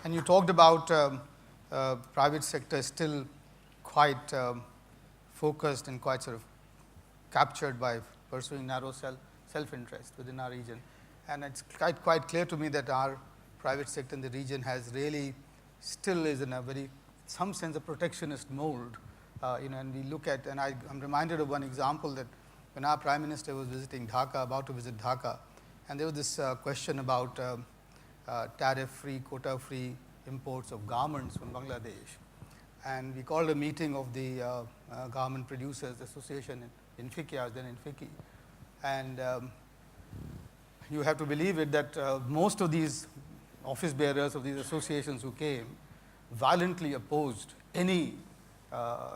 And you talked about private sector still quite focused and quite sort of captured by pursuing narrow self-interest within our region. And it's quite clear to me that our private sector in the region has really still is in a very, some sense, a protectionist mold. And we look at, and I'm reminded of one example that when our Prime Minister was visiting Dhaka, about to visit Dhaka, and there was this question about tariff-free, quota-free imports of garments from Bangladesh. And we called a meeting of the Garment Producers Association in FICCI, I was then in FICCI. And you have to believe it that most of these office bearers of these associations who came violently opposed any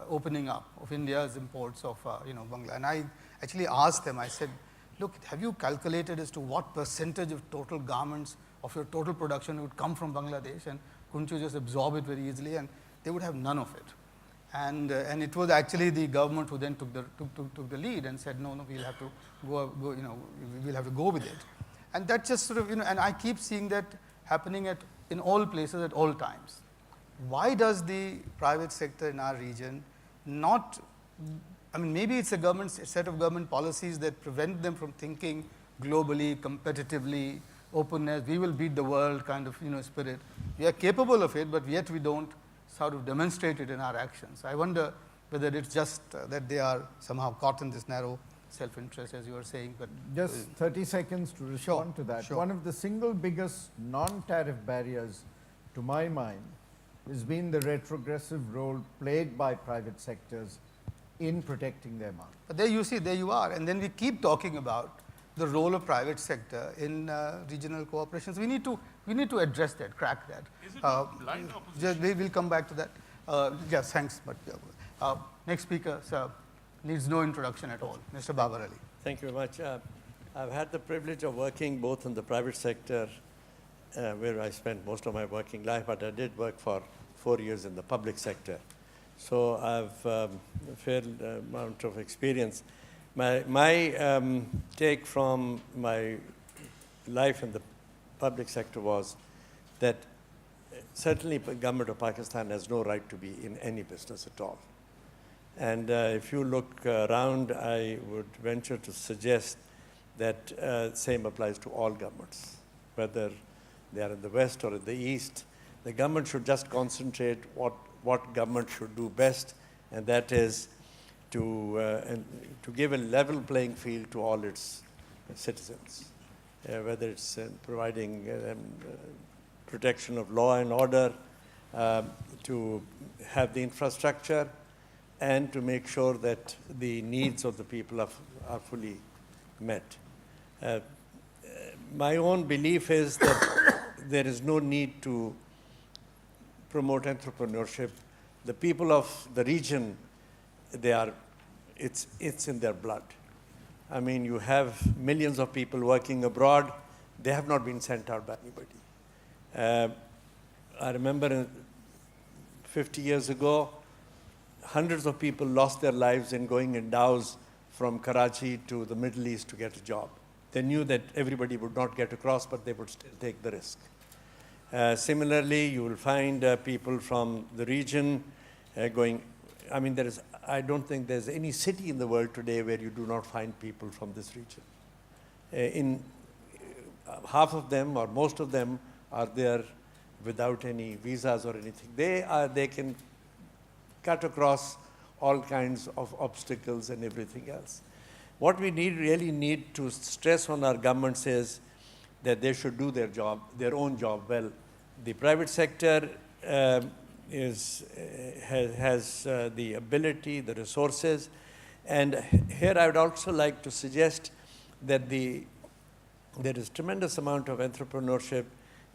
opening up of India's imports of Bangladesh. And I actually asked them, I said, look, have you calculated as to what percentage of total garments of your total production would come from Bangladesh, and couldn't you just absorb it very easily? And they would have none of it. And it was actually the government who then took the lead and said, no, we'll have to go, we'll have to go with it. And that just sort of, and I keep seeing that happening in all places at all times. Why does the private sector in our region not, maybe it's a set of government policies that prevent them from thinking globally, competitively, openness, we will beat the world kind of spirit. We are capable of it, but yet we don't sort of demonstrate it in our actions. I wonder whether it's just that they are somehow caught in this narrow self-interest, as you were saying. But just 30 seconds to respond to that. Sure. One of the single biggest non-tariff barriers, to my mind, has been the retrogressive role played by private sectors in protecting their market. But there you see, there you are. And then we keep talking about the role of private sector in regional cooperations. We need to address that, crack that. Is it blind opposition? We will come back to that. Yes, thanks. But next speaker, sir, needs no introduction at all. Mr. Babar Ali. Thank you very much. I've had the privilege of working both in the private sector, where I spent most of my working life, but I did work for 4 years in the public sector. So I've a fair amount of experience. My take from my life in the public sector was that certainly the government of Pakistan has no right to be in any business at all. And if you look around, I would venture to suggest that same applies to all governments, whether they are in the West or in the East. The government should just concentrate what government should do best, and that is to give a level playing field to all its citizens, whether it's providing protection of law and order, to have the infrastructure, and to make sure that the needs of the people are fully met. My own belief is that there is no need to promote entrepreneurship. The people of the region, it's in their blood. I mean, you have millions of people working abroad. They have not been sent out by anybody. I remember 50 years ago, hundreds of people lost their lives in going in dhows from Karachi to the Middle East to get a job. They knew that everybody would not get across, but they would still take the risk. Similarly, you will find people from the region going, I don't think there's any city in the world today where you do not find people from this region. Half of them or most of them are there without any visas or anything. They can cut across all kinds of obstacles and everything else. What we really need to stress on our governments is that they should do their own job well. The private sector has the ability, the resources, and here I would also like to suggest that there is tremendous amount of entrepreneurship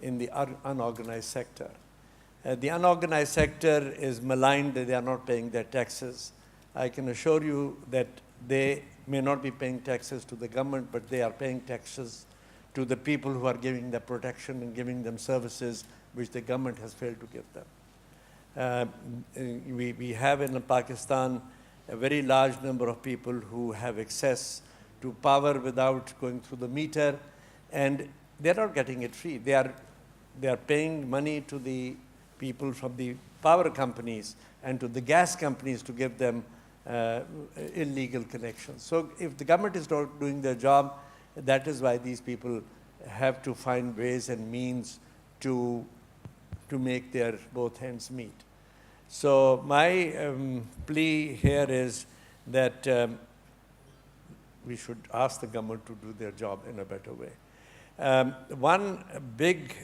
in the unorganized sector. The unorganized sector is maligned that they are not paying their taxes. I can assure you that they may not be paying taxes to the government, but they are paying taxes to the people who are giving them protection and giving them services which the government has failed to give them. We have in Pakistan a very large number of people who have access to power without going through the meter, and they're not getting it free. They are they are paying money to the people from the power companies and to the gas companies to give them illegal connections. So if the government is not doing their job, that is why these people have to find ways and means to make their both ends meet. So my plea here is that we should ask the government to do their job in a better way. One big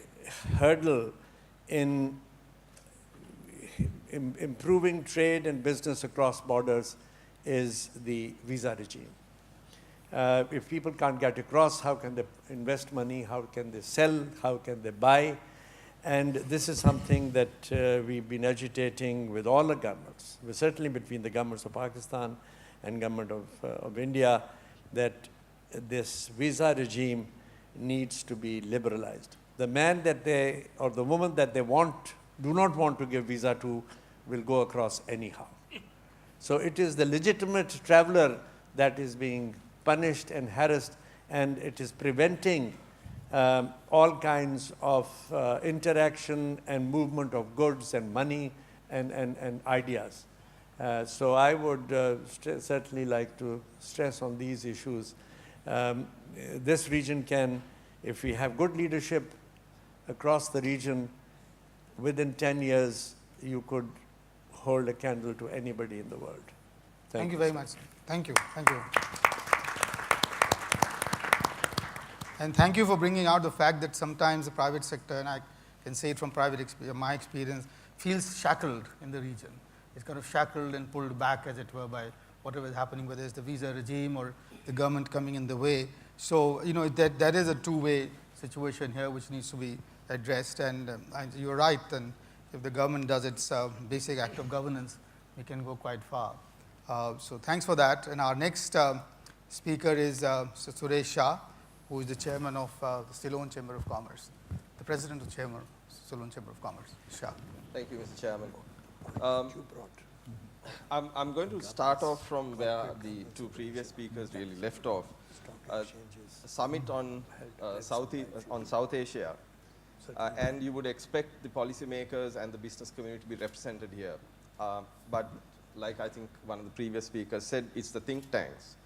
hurdle in improving trade and business across borders is the visa regime. If people can't get across, how can they invest money? How can they sell? How can they buy? And this is something that we've been agitating with all the governments, certainly between the governments of Pakistan and government of India, that this visa regime needs to be liberalized. The man that they, or the woman that they do not want to give visa to will go across anyhow. So it is the legitimate traveler that is being punished and harassed, and it is preventing all kinds of interaction and movement of goods and money and ideas. So I would certainly like to stress on these issues. This region can, if we have good leadership across the region, within 10 years, you could hold a candle to anybody in the world. Thank you very much. Thank you. Thank you. And thank you for bringing out the fact that sometimes the private sector, and I can say it from my experience, feels shackled in the region. It's kind of shackled and pulled back, as it were, by whatever is happening, whether it's the visa regime or the government coming in the way. So, you know, that is a two-way situation here which needs to be addressed. And you're right, and if the government does its basic act of governance, we can go quite far. So thanks for that. And our next speaker is Suresh Shah, who is the chairman of the Ceylon Chamber of Commerce, the president of Ceylon Chamber of Commerce. Shah. Thank you, Mr. Chairman. I'm going to start off from where the two previous speakers really left off. A summit on South Asia, and you would expect the policymakers and the business community to be represented here. But like I think one of the previous speakers said, it's the think tanks.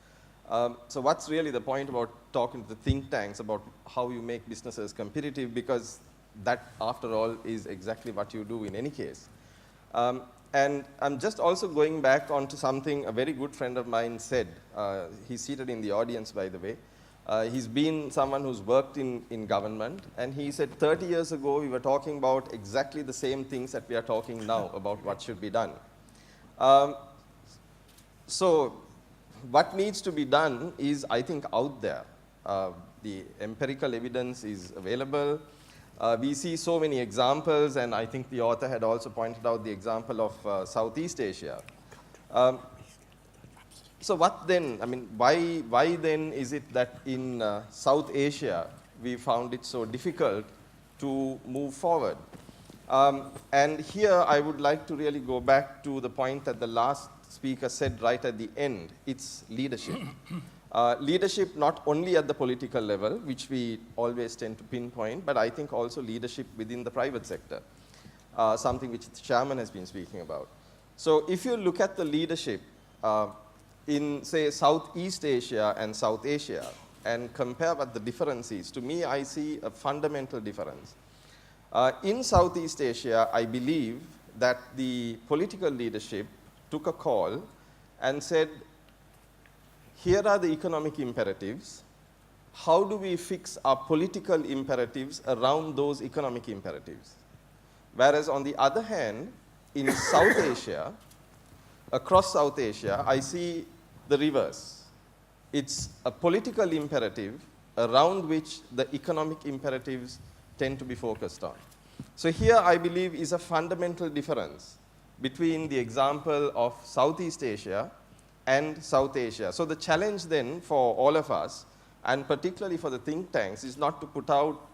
So what's really the point about talking to the think tanks about how you make businesses competitive, because that, after all, is exactly what you do in any case. And I'm just also going back onto something a very good friend of mine said. He's seated in the audience, by the way. He's been someone who's worked in government, and he said 30 years ago we were talking about exactly the same things that we are talking now about what should be done. So what needs to be done is, I think, out there. The empirical evidence is available. We see so many examples, and I think the author had also pointed out the example of Southeast Asia. So what then, I mean, why then is it that in South Asia we found it so difficult to move forward? And here I would like to really go back to the point that the last speaker said right at the end. It's leadership. Leadership not only at the political level, which we always tend to pinpoint, but I think also leadership within the private sector, something which the chairman has been speaking about. So if you look at the leadership in, say, Southeast Asia and South Asia and compare what the difference is, to me I see a fundamental difference. In Southeast Asia, I believe that the political leadership took a call and said, here are the economic imperatives. How do we fix our political imperatives around those economic imperatives? Whereas on the other hand, in South Asia, across South Asia, I see the reverse. It's a political imperative around which the economic imperatives tend to be focused on. So here, I believe, is a fundamental difference between the example of Southeast Asia and South Asia. So the challenge then for all of us, and particularly for the think tanks, is not to put out,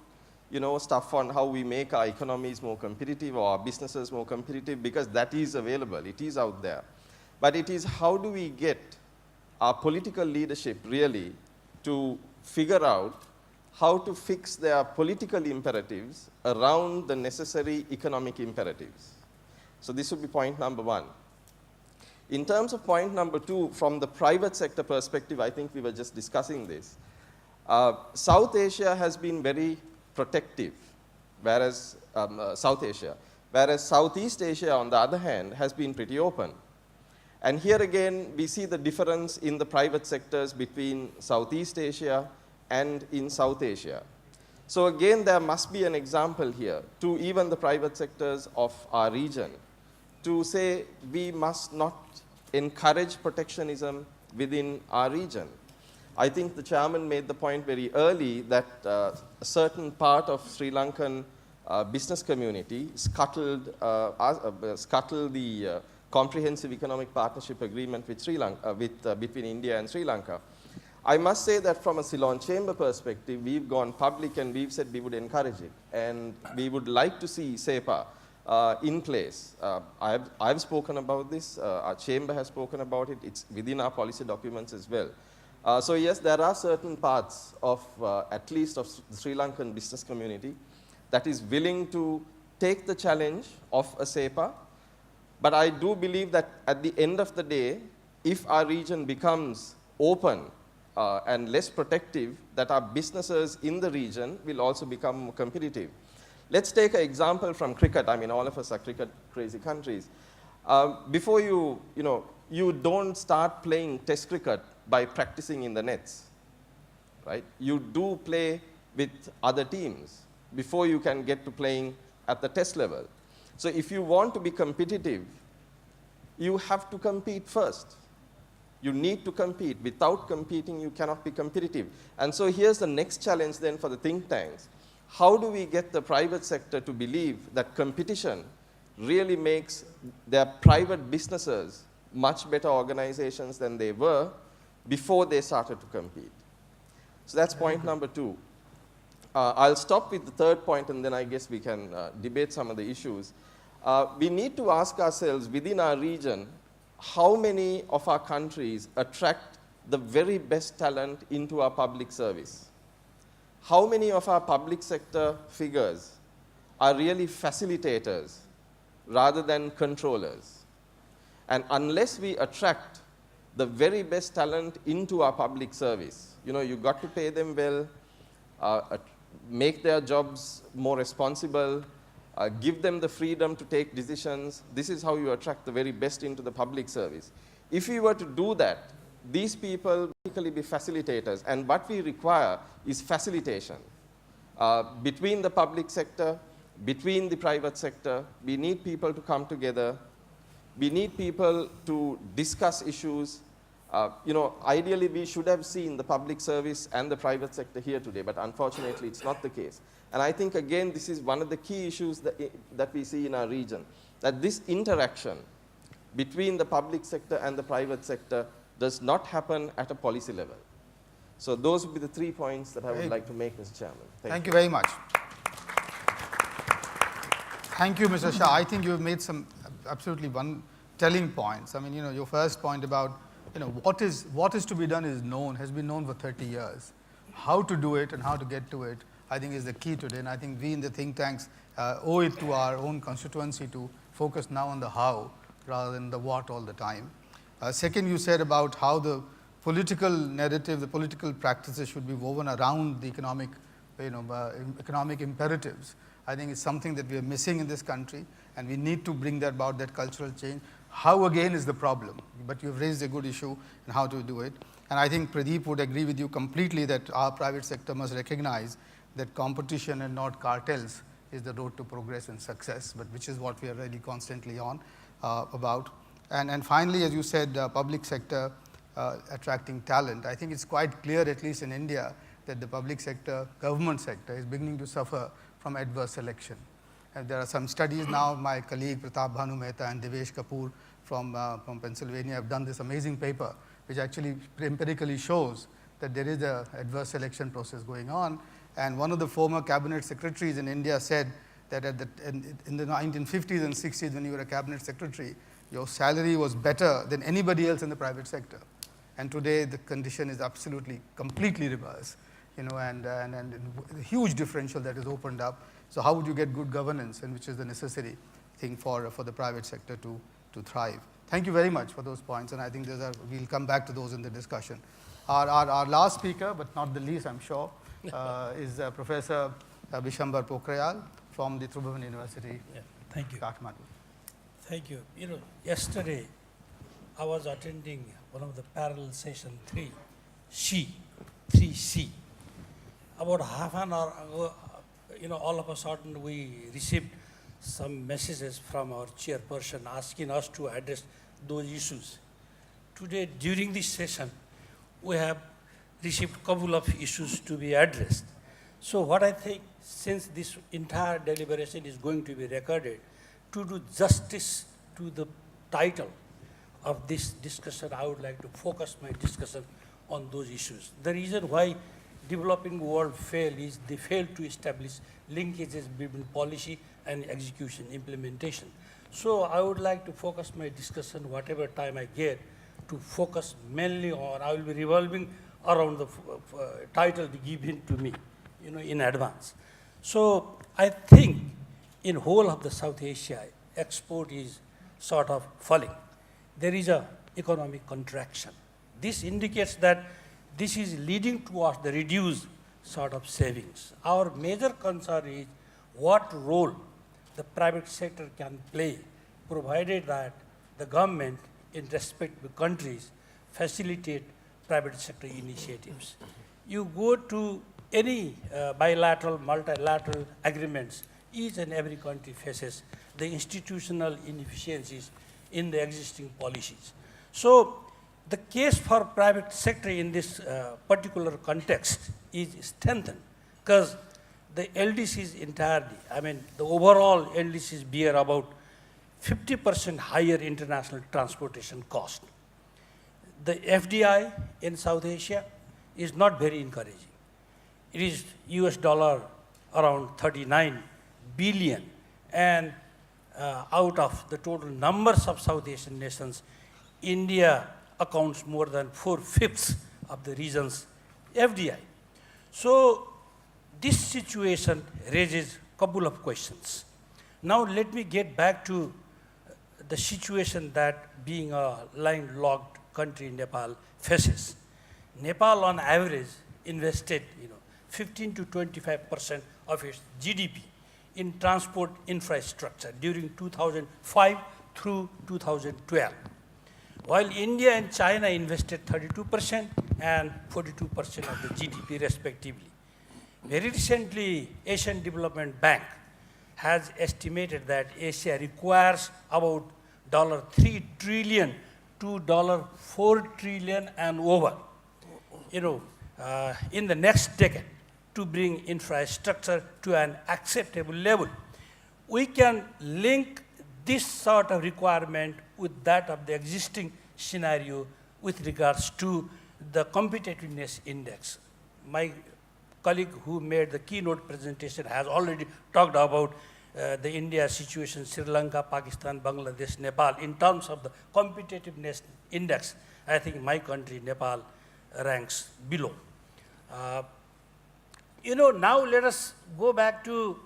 you know, stuff on how we make our economies more competitive or our businesses more competitive, because that is available, it is out there. But it is how do we get our political leadership really to figure out how to fix their political imperatives around the necessary economic imperatives. So this would be point number one. In terms of point number two, from the private sector perspective, I think we were just discussing this. South Asia has been very protective, whereas whereas Southeast Asia, on the other hand, has been pretty open. And here again, we see the difference in the private sectors between Southeast Asia and in South Asia. So again, there must be an example here to even the private sectors of our region to say we must not encourage protectionism within our region. I think the chairman made the point very early that a certain part of Sri Lankan business community scuttled the Comprehensive Economic Partnership Agreement with Sri Lanka, between India and Sri Lanka. I must say that from a Ceylon Chamber perspective, we've gone public and we've said we would encourage it. And we would like to see SEPA in place. I've spoken about this, our chamber has spoken about it, it's within our policy documents as well. So yes, there are certain parts of, at least of the Sri Lankan business community that is willing to take the challenge of a SEPA. But I do believe that at the end of the day, if our region becomes open and less protective, that our businesses in the region will also become more competitive. Let's take an example from cricket. I mean, all of us are cricket-crazy countries. Before you don't start playing test cricket by practicing in the nets, right? You do play with other teams before you can get to playing at the test level. So if you want to be competitive, you have to compete first. You need to compete. Without competing, you cannot be competitive. And so here's the next challenge then for the think tanks. How do we get the private sector to believe that competition really makes their private businesses much better organizations than they were before they started to compete? So that's point number two. I'll stop with the third point, and then I guess we can debate some of the issues. We need to ask ourselves within our region, how many of our countries attract the very best talent into our public service? How many of our public sector figures are really facilitators rather than controllers? And unless we attract the very best talent into our public service, you've got to pay them well, make their jobs more responsible, give them the freedom to take decisions. This is how you attract the very best into the public service. If we were to do that, these people basically be facilitators, and what we require is facilitation. Between the public sector, between the private sector, we need people to come together. We need people to discuss issues. Ideally we should have seen the public service and the private sector here today, but unfortunately it's not the case. And I think again this is one of the key issues that we see in our region, that this interaction between the public sector and the private sector does not happen at a policy level. So those would be the 3 points that I would like to make, Mr. Chairman. Thank you very much. Thank you, Mr. Shah. I think you've made some absolutely telling points. I mean, your first point about, what is to be done has been known for 30 years. How to do it and how to get to it, I think is the key today. And I think we in the think tanks owe it to our own constituency to focus now on the how rather than the what all the time. Second, you said about how the political narrative, the political practices should be woven around the economic, economic imperatives. I think it's something that we are missing in this country, and we need to bring about that cultural change. How again is the problem, but you've raised a good issue and how to do it. And I think Pradeep would agree with you completely that our private sector must recognize that competition and not cartels is the road to progress and success, but which is what we are really constantly on about. And finally, as you said, public sector attracting talent. I think it's quite clear, at least in India, that the public sector, government sector is beginning to suffer from adverse selection. And there are some studies now. My colleague Pradeep Mehta and Devesh Kapoor from Pennsylvania have done this amazing paper, which actually empirically shows that there is an adverse selection process going on. And one of the former cabinet secretaries in India said that in the 1950s and 60s, when you were a cabinet secretary, your salary was better than anybody else in the private sector. And today the condition is absolutely, completely reversed. you know, and the huge differential that is opened up. So how would you get good governance, and which is the necessary thing for the private sector to thrive. Thank you very much for those points, and I think we'll come back to those in the discussion. Our last speaker, but not the least, I'm sure, is Professor Bishwamber from the Tribhuvan University, Thank you. Kathmandu. Thank you. You know, yesterday I was attending one of the parallel session 3C. About half an hour ago, you know, all of a sudden we received some messages from our chairperson asking us to address those issues. Today, during this session, we have received a couple of issues to be addressed. So what I think, since this entire deliberation is going to be recorded, to do justice to the title of this discussion, I would like to focus my discussion on those issues. The reason why developing world fail is they fail to establish linkages between policy and execution, implementation. So I would like to focus my discussion, whatever time I get, to focus mainly on, I will be revolving around the title given to me, you know, in advance. So I think in whole of the South Asia, export is sort of falling. There is a economic contraction. This indicates that this is leading towards the reduced sort of savings. Our major concern is what role the private sector can play, provided that the government in respective countries facilitate private sector initiatives. You go to any bilateral, multilateral agreements, each and every country faces the institutional inefficiencies in the existing policies. So the case for private sector in this particular context is strengthened because the LDCs entirely, I mean, the overall LDCs bear about 50% higher international transportation cost. The FDI in South Asia is not very encouraging. It is US dollar around 39 billion, and out of the total numbers of South Asian nations, India accounts more than 4/5 of the region's FDI. So this situation raises a couple of questions. Now let me get back to the situation that being a landlocked country Nepal faces. Nepal on average invested 15 to 25% of its GDP in transport infrastructure during 2005 through 2012. While India and China invested 32% and 42% of the GDP respectively. Very recently, Asian Development Bank has estimated that Asia requires about $3 trillion to $4 trillion and over, in the next decade to bring infrastructure to an acceptable level. We can link this sort of requirement with that of the existing scenario with regards to the competitiveness index. My colleague who made the keynote presentation has already talked about the India situation, Sri Lanka, Pakistan, Bangladesh, Nepal. In terms of the competitiveness index, I think my country, Nepal, ranks below. Now let us go back to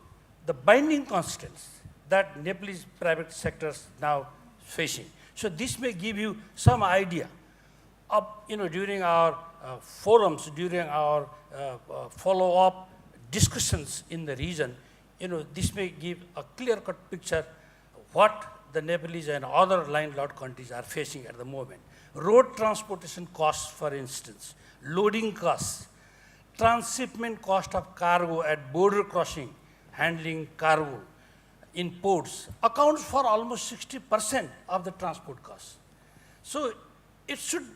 the binding constraints that Nepalese private sectors now facing. So this may give you some idea of, during our forums, during our follow-up discussions in the region, this may give a clear-cut picture what the Nepalese and other landlocked countries are facing at the moment. Road transportation costs, for instance, loading costs, transshipment cost of cargo at border crossing, handling cargo in ports, accounts for almost 60% of the transport costs. So it should,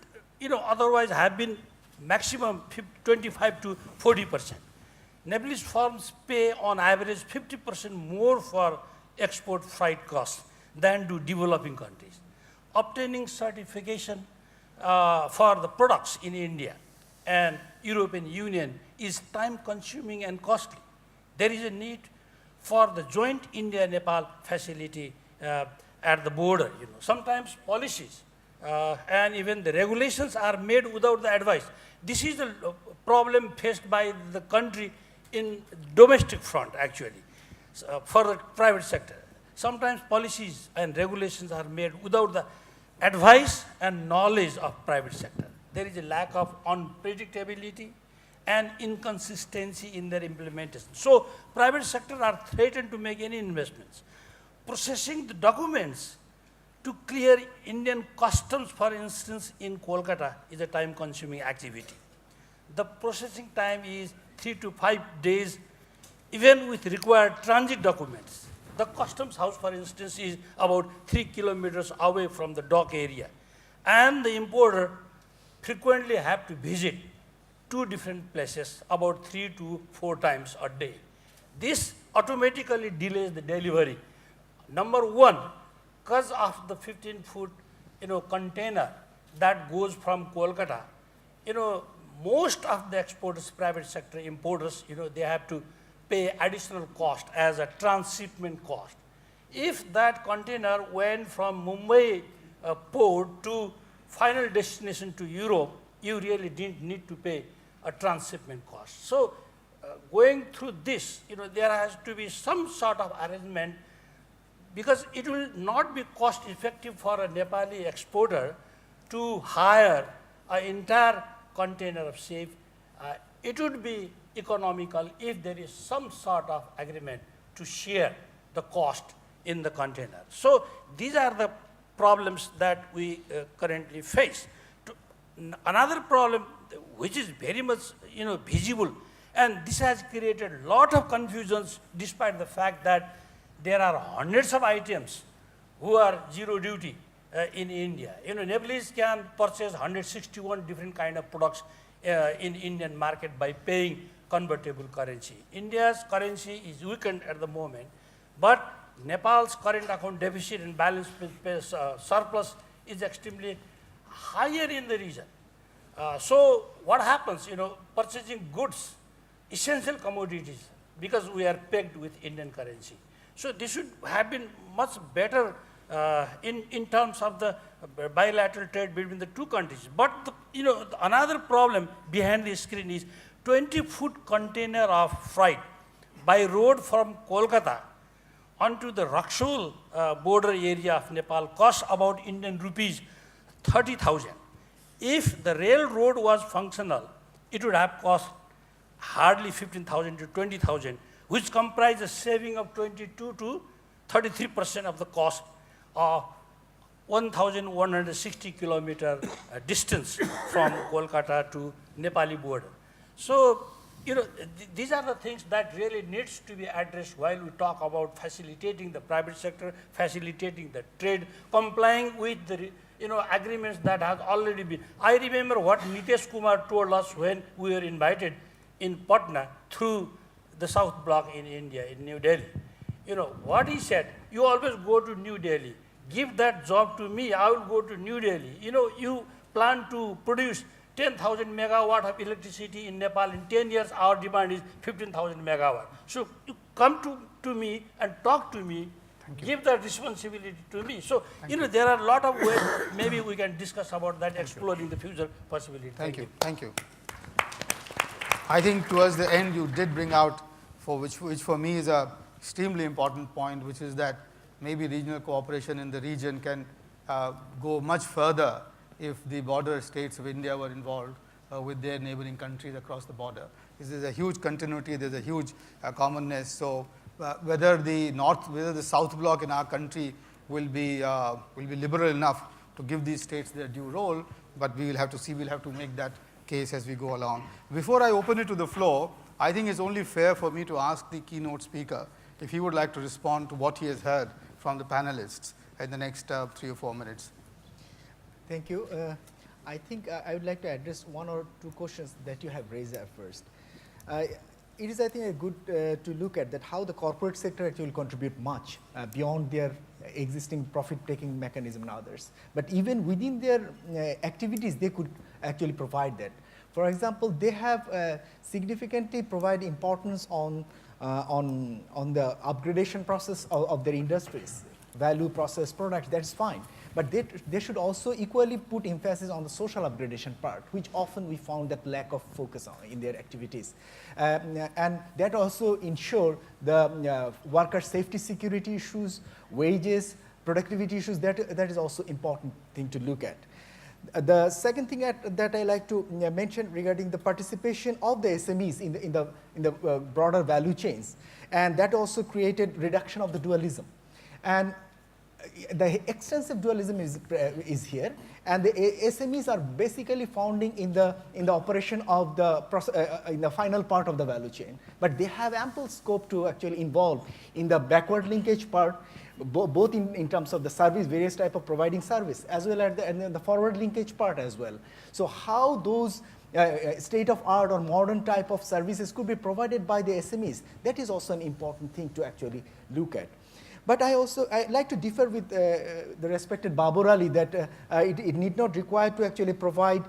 otherwise have been maximum 25 to 40%. Nepalese firms pay on average 50% more for export freight costs than do developing countries. Obtaining certification for the products in India and European Union is time-consuming and costly. There is a need for the joint India-Nepal facility at the border. Sometimes policies and even the regulations are made without the advice. This is the problem faced by the country in domestic front, actually, for the private sector. Sometimes policies and regulations are made without the advice and knowledge of private sector. There is a lack of unpredictability and inconsistency in their implementation. So private sector are threatened to make any investments. Processing the documents to clear Indian customs, for instance, in Kolkata is a time-consuming activity. The processing time is 3 to 5 days, even with required transit documents. The customs house, for instance, is about 3 kilometers away from the dock area. And the importer frequently have to visit 2 different places about 3 to 4 times a day. This automatically delays the delivery. Number one, because of the 15-foot container that goes from Kolkata, most of the exporters, private sector importers, they have to pay additional cost as a transshipment cost. If that container went from Mumbai port to final destination to Europe, you really didn't need to pay a transshipment cost. So going through this, there has to be some sort of arrangement, because it will not be cost effective for a Nepali exporter to hire an entire container of safe. It would be economical if there is some sort of agreement to share the cost in the container. So these are the problems that we currently face. Another problem which is very much visible, and this has created a lot of confusions despite the fact that there are hundreds of items who are zero duty in India. Nepalese can purchase 161 different kind of products in Indian market by paying convertible currency. India's currency is weakened at the moment, but Nepal's current account deficit and balance surplus is extremely higher in the region. So what happens, purchasing goods, essential commodities, because we are pegged with Indian currency. So this should have been much better in terms of the bilateral trade between the two countries. But another problem behind the screen is 20-foot container of freight by road from Kolkata onto the Raxol border area of Nepal costs about Indian rupees 30,000. If the railroad was functional, it would have cost hardly 15,000 to 20,000, which comprises a saving of 22 to 33% of the cost of 1,160 kilometer distance from Kolkata to Nepali border. So, these are the things that really needs to be addressed while we talk about facilitating the private sector, facilitating the trade, complying with the agreements that have already been. I remember what Nitesh Kumar told us when we were invited in Patna through the South Block in India, in New Delhi. What he said, you always go to New Delhi, give that job to me, I will go to New Delhi. You plan to produce 10,000 megawatt of electricity in Nepal in 10 years, our demand is 15,000 megawatt. So you come to me and talk to me, give that responsibility to me. So, there are a lot of ways, maybe we can discuss about that, exploring the future possibility. Thank you. Thank you. I think towards the end you did bring out, which for me is a extremely important point, which is that maybe regional cooperation in the region can go much further if the border states of India were involved with their neighboring countries across the border. This is a huge continuity, there is a huge commonness. So whether the South Bloc in our country will be liberal enough to give these states their due role, but we will have to see, we'll have to make that case as we go along. Before I open it to the floor, I think it's only fair for me to ask the keynote speaker if he would like to respond to what he has heard from the panelists in the next 3 or 4 minutes. Thank you. I think I would like to address 1 or 2 questions that you have raised at first. It is, I think, good to look at that how the corporate sector actually will contribute much beyond their existing profit-taking mechanism and others. But even within their activities, they could actually provide that. For example, they have significantly provide importance on the upgradation process of their industries. value processed products, that's fine. But they should also equally put emphasis on the social upgradation part, which often we found that lack of focus on in their activities. And that also ensure the worker safety security issues, wages, productivity issues, that is also important thing to look at. The second thing that I like to mention regarding the participation of the SMEs in the broader value chains, and that also created reduction of the dualism. And the extensive dualism is here, and the SMEs are basically founding in the operation of in the final part of the value chain, but they have ample scope to actually involve in the backward linkage part, both in terms of the service, various type of providing service, as well as the forward linkage part as well. So how those state-of-art or modern type of services could be provided by the SMEs, that is also an important thing to actually look at. But I like to differ with the respected Babar Ali that it need not require to actually provide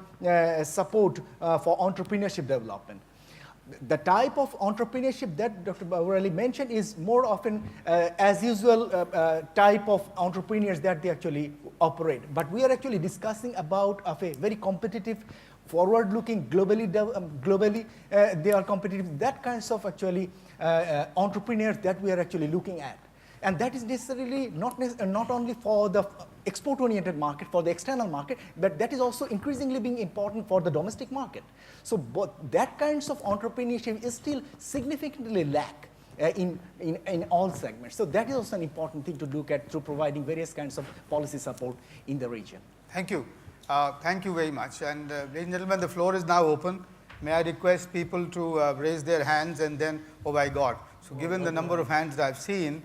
support for entrepreneurship development. The type of entrepreneurship that Dr. Babar Ali mentioned is more often as usual type of entrepreneurs that they actually operate. But we are actually discussing about a very competitive, forward-looking, globally they are competitive, that kinds of actually entrepreneurs that we are actually looking at. And that is necessarily not only for the export-oriented market, for the external market, but that is also increasingly being important for the domestic market. So that kinds of entrepreneurship is still significantly lack in all segments. So that is also an important thing to look at through providing various kinds of policy support in the region. Thank you. Thank you very much. And ladies and gentlemen, the floor is now open. May I request people to raise their hands and then, oh my God. So given the number of hands that I've seen,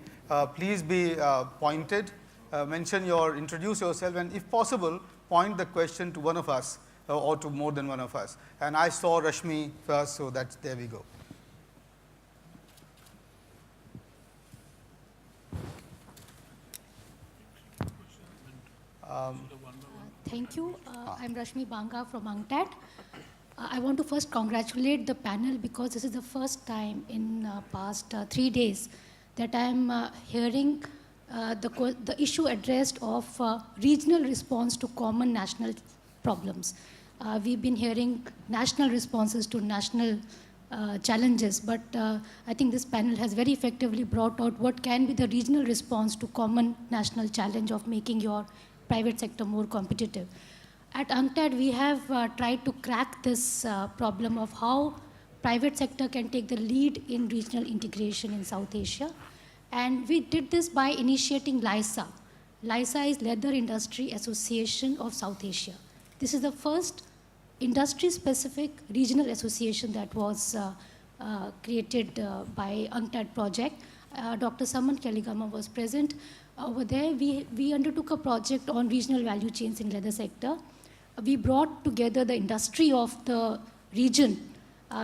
please be pointed, introduce yourself, and if possible, point the question to one of us or to more than one of us. And I saw Rashmi first, so there we go. Thank you. I'm Rashmi Banga from UNCTAD. I want to first congratulate the panel because this is the first time in past 3 days that I am hearing the issue addressed of regional response to common national problems. We've been hearing national responses to national challenges, but I think this panel has very effectively brought out what can be the regional response to common national challenge of making your private sector more competitive. At UNCTAD, we have tried to crack this problem of how private sector can take the lead in regional integration in South Asia. And we did this by initiating LISA. LISA is Leather Industry Association of South Asia. This is the first industry-specific regional association that was created by UNCTAD project. Dr. Saman Kaligama was present. Over there, we undertook a project on regional value chains in leather sector. We brought together the industry of the region.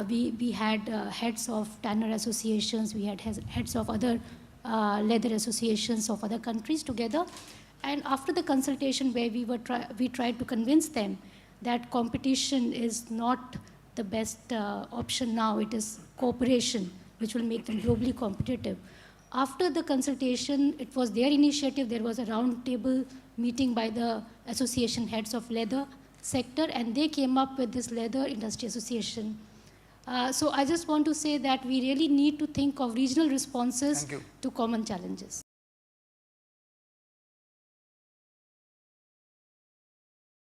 We had heads of tanner associations, we had heads of other leather associations of other countries together. And after the consultation where we tried to convince them that competition is not the best option now, it is cooperation which will make them globally competitive. After the consultation, it was their initiative, there was a round table meeting by the association heads of leather sector, and they came up with this Leather Industry Association. So I just want to say that we really need to think of regional responses to common challenges.